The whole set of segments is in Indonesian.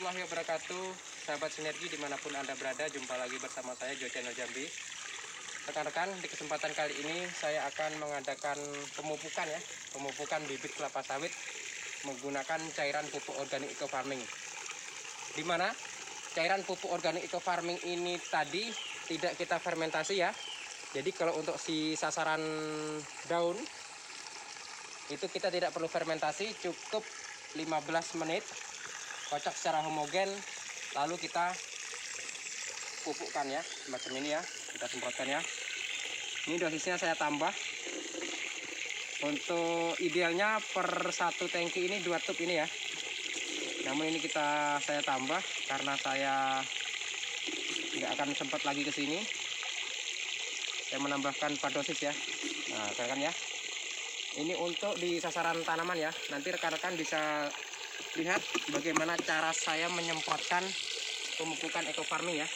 warahmatullahi wabarakatuh, sahabat sinergi dimanapun Anda berada. Jumpa lagi bersama saya Jo Channel Jambi. Rekan-rekan, di kesempatan kali ini saya akan mengadakan pemupukan bibit kelapa sawit menggunakan cairan pupuk organik eco farming. Di mana cairan pupuk organik eco farming ini tadi tidak kita fermentasi ya. Jadi kalau untuk si sasaran daun itu kita tidak perlu fermentasi, cukup 15 menit kocok secara homogen, lalu kita pupukkan ya, semacam ini ya, kita semprotkan ya. Ini dosisnya saya tambah, untuk idealnya per satu tangki ini 2 tub ini ya, namun ini saya tambah karena saya nggak akan sempat lagi ke sini. Saya menambahkan 4 dosis ya. Nah, rekan-rekan ya, ini untuk di sasaran tanaman ya. Nanti rekan-rekan bisa lihat bagaimana cara saya menyemprotkan pemupukan eco farming ya.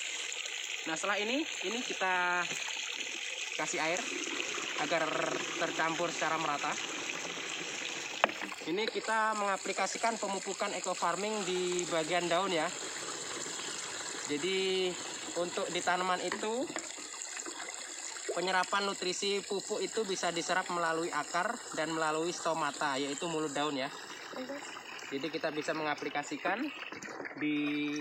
Nah, setelah ini kita kasih air agar tercampur secara merata. Ini kita mengaplikasikan pemupukan eco farming di bagian daun ya. Jadi untuk di tanaman itu penyerapan nutrisi pupuk itu bisa diserap melalui akar dan melalui stomata, yaitu mulut daun ya. Jadi kita bisa mengaplikasikan di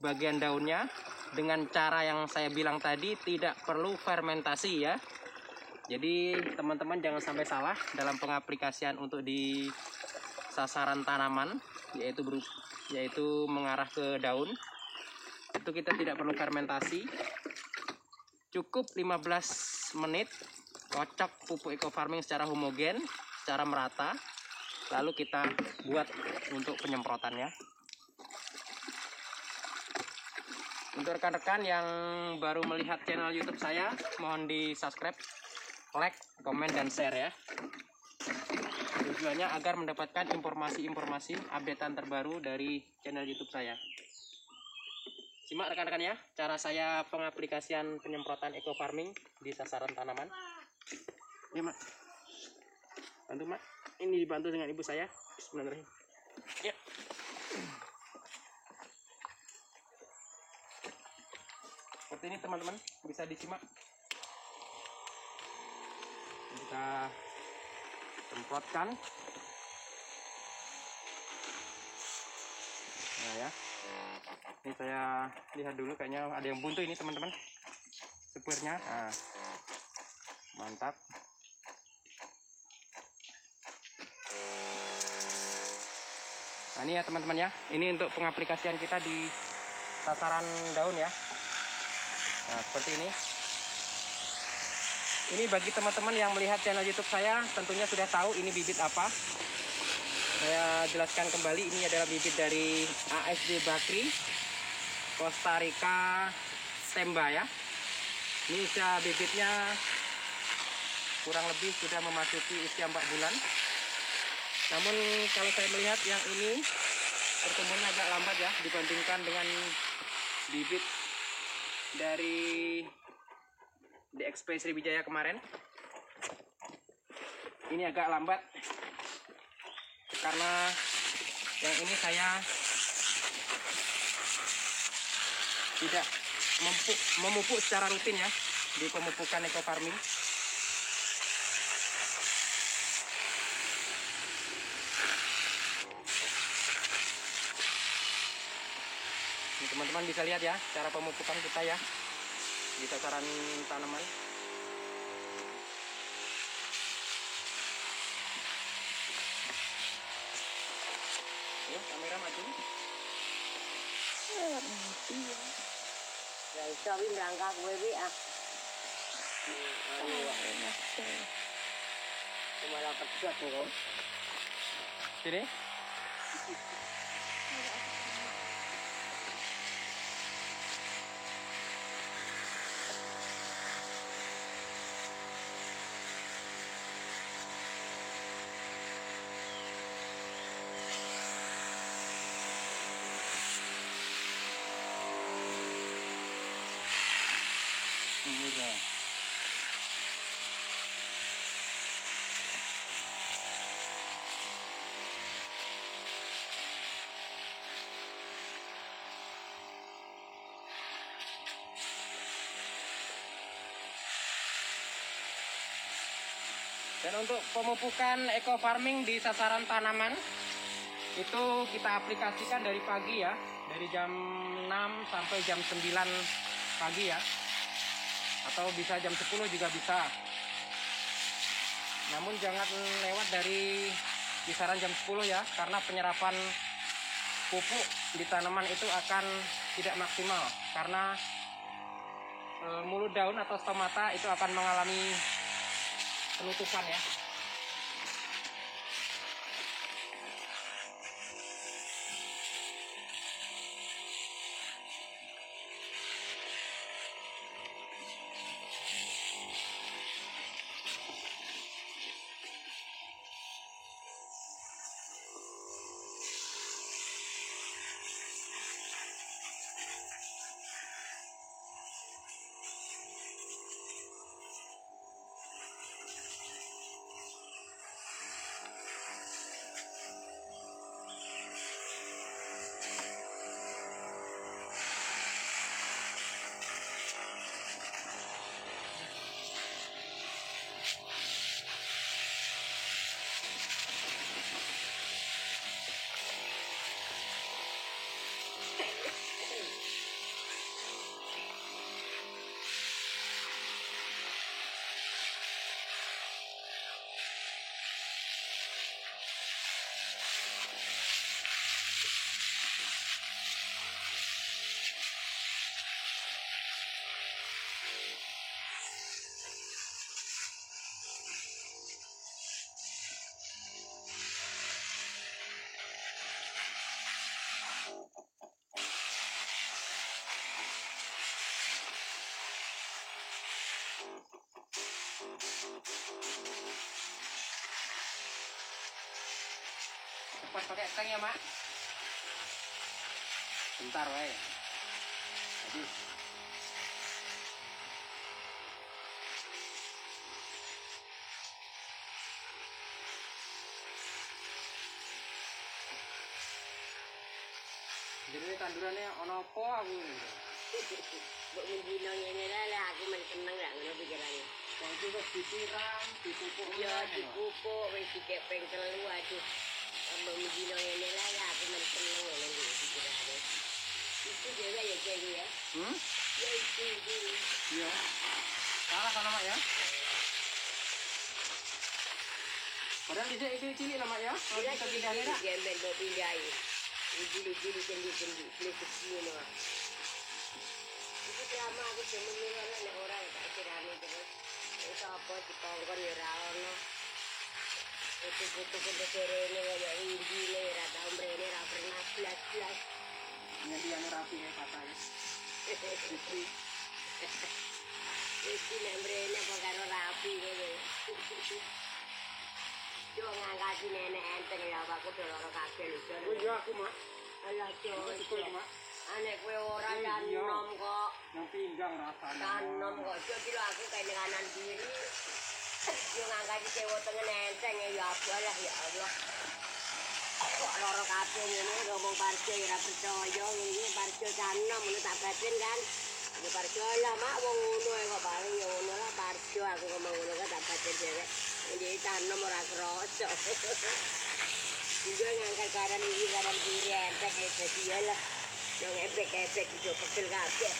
bagian daunnya dengan cara yang saya bilang tadi, tidak perlu fermentasi ya. Jadi teman-teman jangan sampai salah dalam pengaplikasian untuk di sasaran tanaman, yaitu mengarah ke daun. Itu kita tidak perlu fermentasi. Cukup 15 menit kocok pupuk eco farming secara homogen, secara merata. Lalu kita buat untuk penyemprotannya. Untuk rekan-rekan yang baru melihat channel YouTube saya, mohon di subscribe, like, komen, dan share ya. Tujuannya agar mendapatkan informasi-informasi updatean terbaru dari channel YouTube saya. Simak rekan-rekan ya, cara saya pengaplikasian penyemprotan eco farming di sasaran tanaman. Ya mak, bantu mak. Ini dibantu dengan ibu saya. Bismillahirrahmanirrahim. Ya. Seperti ini teman-teman, bisa disimak. Kita semprotkan. Nah ya. Ini saya lihat dulu, kayaknya ada yang buntu ini teman-teman. Sepuirnya. Nah. Mantap. Nah ini ya teman-teman ya, ini untuk pengaplikasian kita di sasaran daun ya. Nah seperti ini. Ini bagi teman-teman yang melihat channel YouTube saya tentunya sudah tahu ini bibit apa. Saya jelaskan kembali, ini adalah bibit dari ASD Bakri Costa Rica Temba ya. Ini usia bibitnya kurang lebih sudah memasuki usia 4 bulan. Namun kalau saya melihat yang ini pertumbuhannya agak lambat ya dibandingkan dengan bibit dari DXP Sriwijaya kemarin. Ini agak lambat karena yang ini saya tidak memupuk secara rutin ya di pemupukan eco farming. Teman-teman bisa lihat ya cara pemupukan kita ya di sasaran tanaman. Yuk kamera maju. Ya sawi berangkat wewe ah. Malah pecut kok. Sini. Udah. Dan untuk pemupukan eco farming di sasaran tanaman itu kita aplikasikan dari pagi ya, dari jam 6 sampai jam 9 pagi ya, atau bisa jam 10 juga bisa. Namun jangan lewat dari kisaran jam 10 ya, karena penyerapan pupuk di tanaman itu akan tidak maksimal karena mulut daun atau stomata itu akan mengalami penutupan ya. Cepat pakai tank ya mak. Bentar wae. Habis. Jadi tandurannya ono apa aku ini? Mbok menggino ngene lah aku men seneng lah ngono pikirannya. Wong itu wis disiram, dipupuk Ya dipupuk wis dikepeng telu aduh. Mbok menggino ngene lah aku men seneng ngono pikirannya. Itu juga ya jadi ya. Ya itu. Iya. Salah kan mak ya? Padahal di sini itu cilik lah mak ya. Kalau kita pindahin lah. Gembel mbok pindahin. Juli kendi beli kecil loh. Itu lama aku demen ora nek ora tak kirani terus. Itu apa dikongkon ya ora ono. Itu butuh derene kaya indi le ora tau mrene ora pernah blas-blas. Nyediane rapi ya katanya. Iki nek mrene apa karo rapi kowe. Yo ngangkat nenek enteng ya aku doloro kabeh lho. Oh iya aku mak. Alah Coba cok. mak. Anek kowe ora canom kok. Yang pinggang rasanya. Canom kok. Jadi lho aku kayak kanan kiri. Yo ngangkat cewo tengen enteng ya Allah ya Allah. Kok loro kabeh ngene ngomong parjo ora percaya ngene parjo canom ngono tak batin kan. Ini parjo lah mak wong ngono kok paling yo ngono lah parjo aku ngomong ngono kan tak batin dhewe. Ini canom ora kroco. Juga ngangkat kanan kiri entek ya jadi ya lah. Yang efek juga pegel kabeh.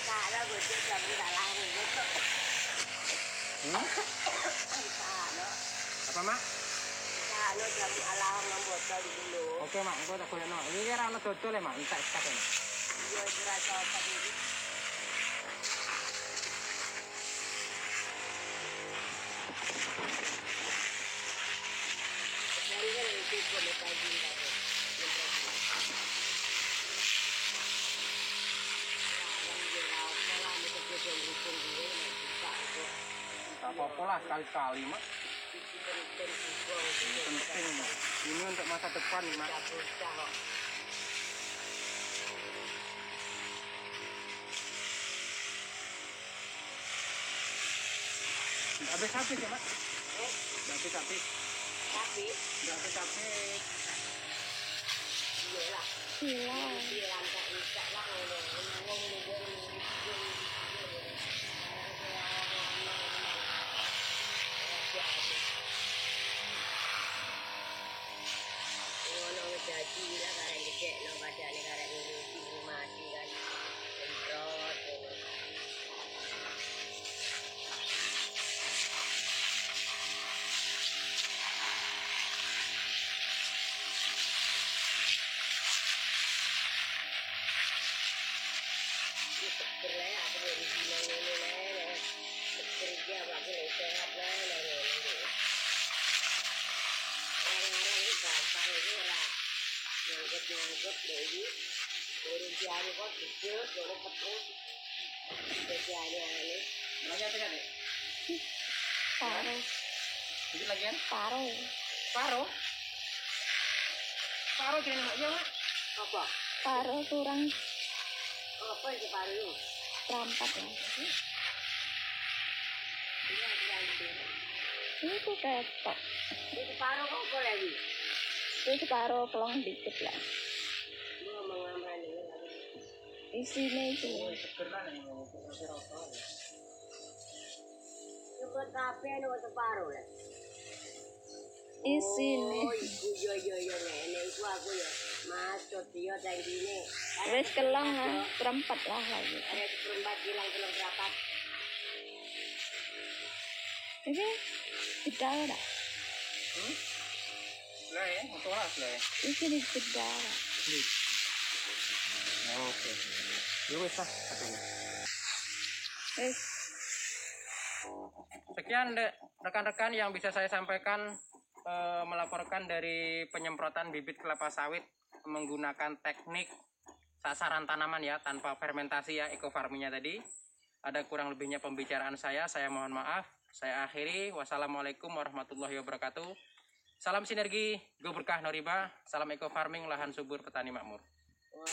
Cara bocor jamu dalam gitu. Apa mak? Cara jamu alam botol dulu. Oke mak, aku tak boleh no. Ini kira anak dodol ya mak, entek sekali. Iya itu rasa apa ini? Dari kan itu komentar juga. Tak apa-apa lah sekali-sekali mak. Penting mak. Ini untuk masa depan nih mak. Habis-habis ya mak. Habis-habis. Tapi Habis-habis. iyalah. Bilang tak bisa lah ngomong aku sehat lah ini. Orang-orang ini gampang itu ora nyangkut lagi. Turun siari kok dikit, turun petrus. Siari ini. Lagi apa kan? Paro. Jadi lagian? Paro. Paro. Paro kira mak ya mak. Apa? Paro kurang Apa itu paru? terampat lah. Iya, Itu ketok. itu paru kok apa lagi? Itu paro kelong dikit lah. Lu ngomong apa nih? Isinya itu. Seger lah nih mau rokok. Buat kafe anu buat paru lah. Isinya. Oh, iku yo nenek iku aku ya. Masuk dia dari sini. Wes kelong lah, perempat lah lagi. Ada seperempat bilang belum berapa. Ini tidak ada. Lah ya, untuk lah ya. Ini tidak ada. Oke. Ya wes lah. Wes. Sekian rekan-rekan yang bisa saya sampaikan melaporkan dari penyemprotan bibit kelapa sawit menggunakan teknik sasaran tanaman ya tanpa fermentasi ya, eco farmingnya tadi. Ada kurang lebihnya pembicaraan saya mohon maaf. Saya akhiri. Wassalamualaikum warahmatullahi wabarakatuh. Salam sinergi, go berkah no riba. Salam eco farming, lahan subur, petani makmur. Wah,